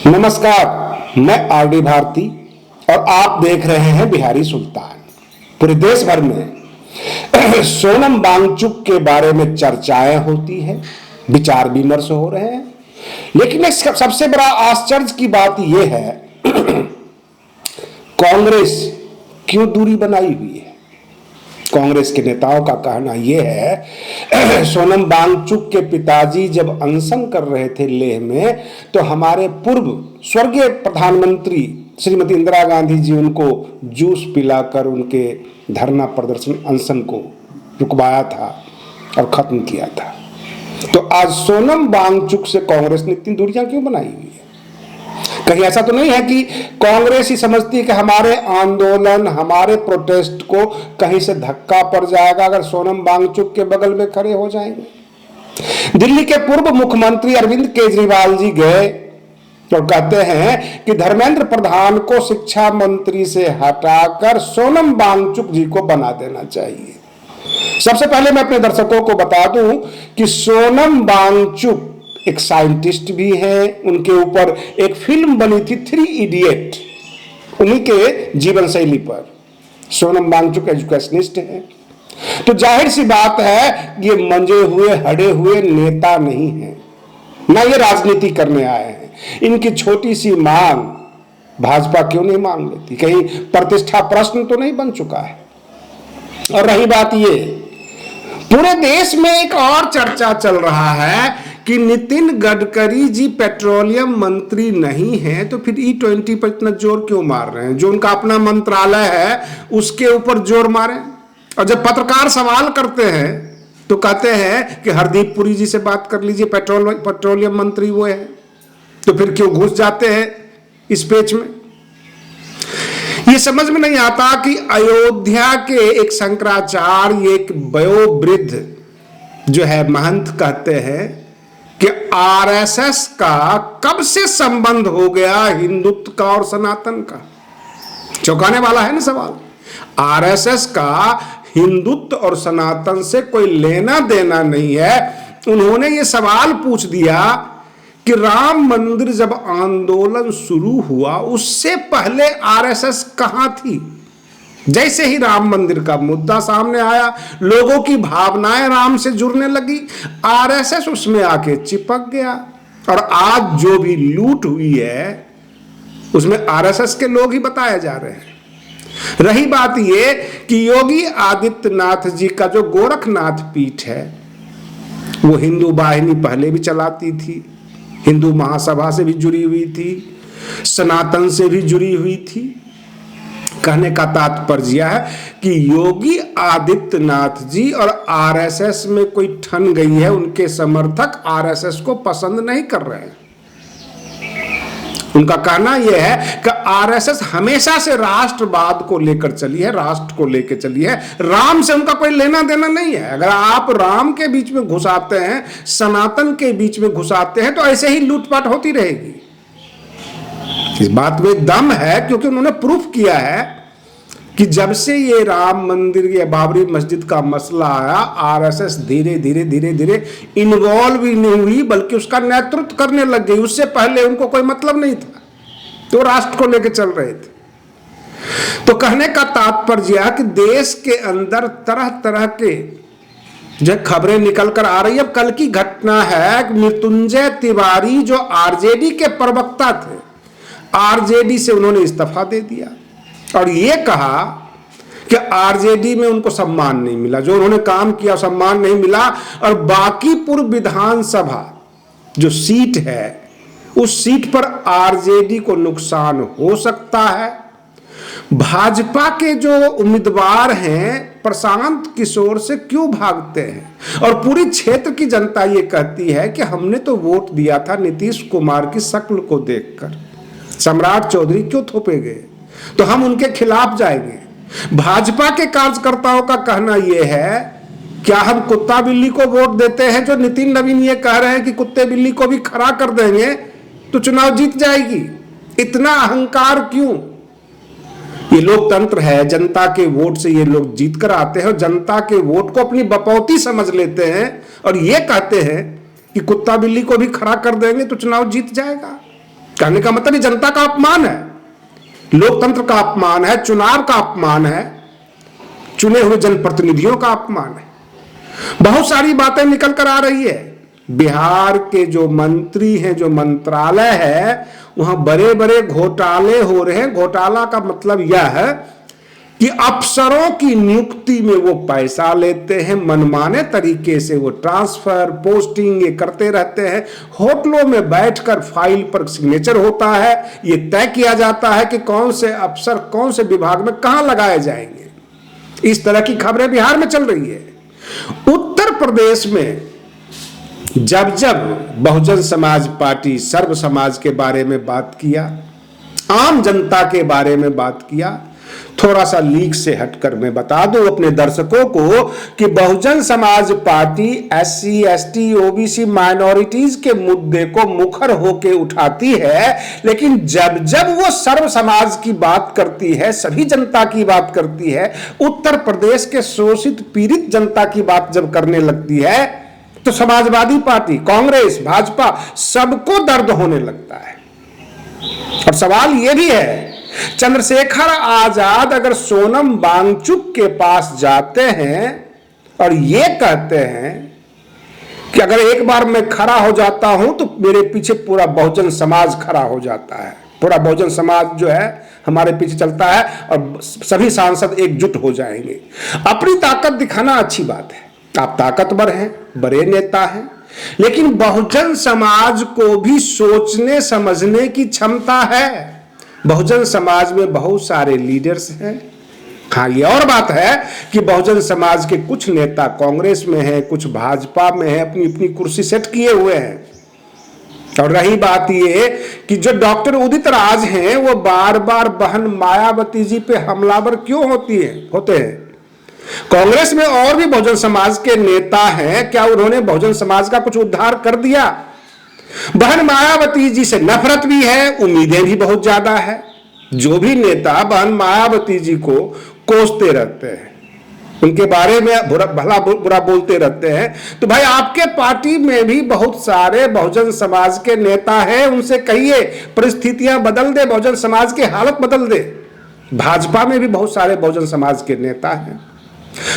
नमस्कार, मैं आरडी भारती और आप देख रहे हैं बिहारी सुल्तान। पूरे देश भर में सोनम वांगचुक के बारे में चर्चाएं होती है, विचार विमर्श हो रहे हैं, लेकिन एक सबसे बड़ा आश्चर्य की बात यह है कांग्रेस क्यों दूरी बनाई हुई है। कांग्रेस के नेताओं का कहना यह है सोनम वांगचुक के पिताजी जब अनशन कर रहे थे लेह में, तो हमारे पूर्व स्वर्गीय प्रधानमंत्री श्रीमती इंदिरा गांधी जी उनको जूस पिलाकर उनके धरना प्रदर्शन अनशन को रुकवाया था और खत्म किया था। तो आज सोनम वांगचुक से कांग्रेस ने इतनी दूरियां क्यों बनाई हुई है? कहीं ऐसा तो नहीं है कि कांग्रेस ही समझती है कि हमारे आंदोलन, हमारे प्रोटेस्ट को कहीं से धक्का पड़ जाएगा अगर सोनम वांगचुक के बगल में खड़े हो जाएंगे। दिल्ली के पूर्व मुख्यमंत्री अरविंद केजरीवाल जी गए और कहते हैं कि धर्मेंद्र प्रधान को शिक्षा मंत्री से हटाकर सोनम वांगचुक जी को बना देना चाहिए। सबसे पहले मैं अपने दर्शकों को बता दूं कि सोनम वांगचुक एक साइंटिस्ट भी है। उनके ऊपर एक फिल्म बनी थी 3 इडियट, उन्हीं के जीवन शैली पर। सोनम वांगचुक एजुकेशनिस्ट है, तो जाहिर सी बात है ये मंजे हुए हड़े हुए नेता नहीं है, ना ये राजनीति करने आए हैं। इनकी छोटी सी मांग भाजपा क्यों नहीं मान लेती? कहीं प्रतिष्ठा प्रश्न तो नहीं बन चुका है? और रही बात ये, पूरे देश में एक और चर्चा चल रहा है कि नितिन गडकरी जी पेट्रोलियम मंत्री नहीं है, तो फिर E20 पर इतना जोर क्यों मार रहे हैं? जो उनका अपना मंत्रालय है उसके ऊपर जोर मारें। और जब पत्रकार सवाल करते हैं तो कहते हैं कि हरदीप पुरी जी से बात कर लीजिए, पेट्रोलियम मंत्री वो है। तो फिर क्यों घुस जाते हैं इस पेच में? ये समझ में नहीं आता कि अयोध्या के एक शंकराचार्य, एक वयोवृद्ध जो है महंत, कहते हैं कि आरएसएस का कब से संबंध हो गया हिंदुत्व का और सनातन का। चौंकाने वाला है ना सवाल। आरएसएस का हिंदुत्व और सनातन से कोई लेना देना नहीं है। उन्होंने ये सवाल पूछ दिया कि राम मंदिर जब आंदोलन शुरू हुआ उससे पहले आरएसएस कहां थी? जैसे ही राम मंदिर का मुद्दा सामने आया, लोगों की भावनाएं राम से जुड़ने लगी, आरएसएस उसमें आके चिपक गया। और आज जो भी लूट हुई है उसमें आरएसएस के लोग ही बताए जा रहे हैं। रही बात ये कि योगी आदित्यनाथ जी का जो गोरखनाथ पीठ है वो हिंदू वाहिनी पहले भी चलाती थी, हिंदू महासभा से भी जुड़ी हुई थी, सनातन से भी जुड़ी हुई थी। कहने का तात्पर्य है कि योगी आदित्यनाथ जी और आरएसएस में कोई ठन गई है, उनके समर्थक आरएसएस को पसंद नहीं कर रहे हैं। उनका कहना यह है कि आरएसएस हमेशा से राष्ट्रवाद को लेकर चली है, राष्ट्र को लेकर चली है, राम से उनका कोई लेना देना नहीं है। अगर आप राम के बीच में घुसाते हैं, सनातन के बीच में घुसाते हैं, तो ऐसे ही लूटपाट होती रहेगी। इस बात में दम है क्योंकि उन्होंने प्रूफ किया है कि जब से ये राम मंदिर या बाबरी मस्जिद का मसला आया, आरएसएस धीरे धीरे धीरे धीरे इन्वॉल्व ही नहीं हुई बल्कि उसका नेतृत्व करने लग गई। उससे पहले उनको कोई मतलब नहीं था, तो राष्ट्र को लेकर चल रहे थे। तो कहने का तात्पर्य है कि देश के अंदर तरह तरह के जो खबरें निकल कर आ रही है। अब कल की घटना है, मृत्युंजय तिवारी जो आरजेडी के प्रवक्ता थे, आरजेडी से उन्होंने इस्तीफा दे दिया और ये कहा कि आरजेडी में उनको सम्मान नहीं मिला, जो उन्होंने काम किया सम्मान नहीं मिला। और बांकीपुर विधानसभा जो सीट है उस सीट पर आरजेडी को नुकसान हो सकता है। भाजपा के जो उम्मीदवार हैं प्रशांत किशोर से क्यों भागते हैं? और पूरी क्षेत्र की जनता ये कहती है कि हमने तो वोट दिया था नीतीश कुमार की शक्ल को देखकर, सम्राट चौधरी क्यों थोपे गए, तो हम उनके खिलाफ जाएंगे। भाजपा के कार्यकर्ताओं का कहना यह है, क्या हम कुत्ता बिल्ली को वोट देते हैं? जो नितिन नवीन ये कह रहे हैं कि कुत्ते बिल्ली को भी खड़ा कर देंगे तो चुनाव जीत जाएगी। इतना अहंकार क्यों? ये लोकतंत्र है, जनता के वोट से ये लोग जीत कर आते हैं और जनता के वोट को अपनी बपौती समझ लेते हैं और ये कहते हैं कि कुत्ता बिल्ली को भी खड़ा कर देंगे तो चुनाव जीत जाएगा। कहने का मतलब ये जनता का अपमान है, लोकतंत्र का अपमान है, चुनाव का अपमान है, चुने हुए जनप्रतिनिधियों का अपमान है। बहुत सारी बातें निकल कर आ रही है। बिहार के जो मंत्री हैं, जो मंत्रालय है, वहां बड़े बड़े घोटाले हो रहे हैं। घोटाला का मतलब यह है कि अफसरों की नियुक्ति में वो पैसा लेते हैं, मनमाने तरीके से वो ट्रांसफर, पोस्टिंग ये करते रहते हैं। होटलों में बैठकर फाइल पर सिग्नेचर होता है, ये तय किया जाता है कि कौन से अफसर कौन से विभाग में कहां लगाए जाएंगे। इस तरह की खबरें बिहार में चल रही है। उत्तर प्रदेश में जब जब बहुजन समाज पार्टी सर्व समाज के बारे में बात किया, आम जनता के बारे में बात किया, थोड़ा सा लीक से हटकर मैं बता दूं अपने दर्शकों को कि Bahujan Samaj party SC, ST, OBC minorities के मुद्दे को मुखर होकर उठाती है, लेकिन जब जब वो सर्व समाज की बात करती है, सभी जनता की बात करती है, उत्तर प्रदेश के शोषित पीड़ित जनता की बात जब करने लगती है, तो समाजवादी पार्टी, कांग्रेस, भाजपा सबको दर्द होने लगता है। और सवाल यह भी है, चंद्रशेखर आजाद अगर सोनम वांगचुक के पास जाते हैं और ये कहते हैं कि अगर एक बार मैं खड़ा हो जाता हूं तो मेरे पीछे पूरा बहुजन समाज खड़ा हो जाता है, पूरा बहुजन समाज जो है हमारे पीछे चलता है और सभी सांसद एकजुट हो जाएंगे। अपनी ताकत दिखाना अच्छी बात है, आप ताकतवर हैं, बड़े नेता हैं, लेकिन बहुजन समाज को भी सोचने समझने की क्षमता है। बहुजन समाज में बहुत सारे लीडर्स हैं। हाँ, ये और बात है कि बहुजन समाज के कुछ नेता कांग्रेस में हैं, कुछ भाजपा में हैं, अपनी अपनी कुर्सी सेट किए हुए हैं। और रही बात ये कि जो डॉक्टर उदित राज हैं, वो बार बार बहन मायावती जी पे हमलावर क्यों होते हैं? कांग्रेस में और भी बहुजन समाज के नेता हैं, क्या उन्होंने बहुजन समाज का कुछ उद्धार कर दिया? बहन मायावती जी से नफरत भी है, उम्मीदें भी बहुत ज्यादा है। जो भी नेता बहन मायावती जी को कोसते रहते हैं, उनके बारे में भला बुरा बोलते रहते हैं, तो भाई आपके पार्टी में भी बहुत सारे बहुजन समाज के नेता हैं, उनसे कहिए परिस्थितियां बदल दे, बहुजन समाज की हालत बदल दे। भाजपा में भी बहुत सारे बहुजन समाज के नेता हैं।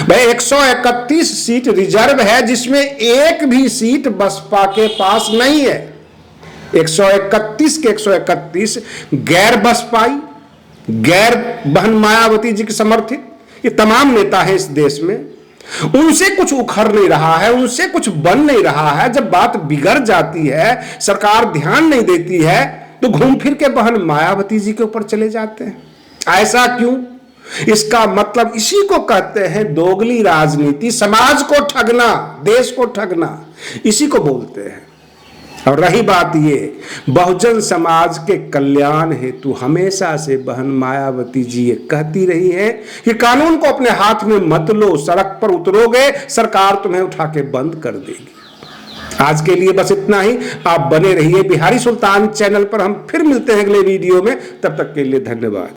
भाई 131 सीट रिजर्व है, जिसमें एक भी सीट बसपा के पास नहीं है। 131 के 131 गैर बसपाई, गैर बहन मायावती जी के समर्थित ये तमाम नेता हैं इस देश में। उनसे कुछ उखड़ नहीं रहा है, उनसे कुछ बन नहीं रहा है। जब बात बिगड़ जाती है, सरकार ध्यान नहीं देती है, तो घूम फिर के बहन मायावती जी के ऊपर चले जाते हैं। ऐसा क्यों? इसका मतलब इसी को कहते हैं दोगली राजनीति, समाज को ठगना, देश को ठगना, इसी को बोलते हैं। और रही बात ये, बहुजन समाज के कल्याण हेतु हमेशा से बहन मायावती जी ये कहती रही है कि कानून को अपने हाथ में मत लो, सड़क पर उतरोगे सरकार तुम्हें उठा के बंद कर देगी। आज के लिए बस इतना ही। आप बने रहिए बिहारी सुल्तान चैनल पर। हम फिर मिलते हैं अगले वीडियो में, तब तक के लिए धन्यवाद।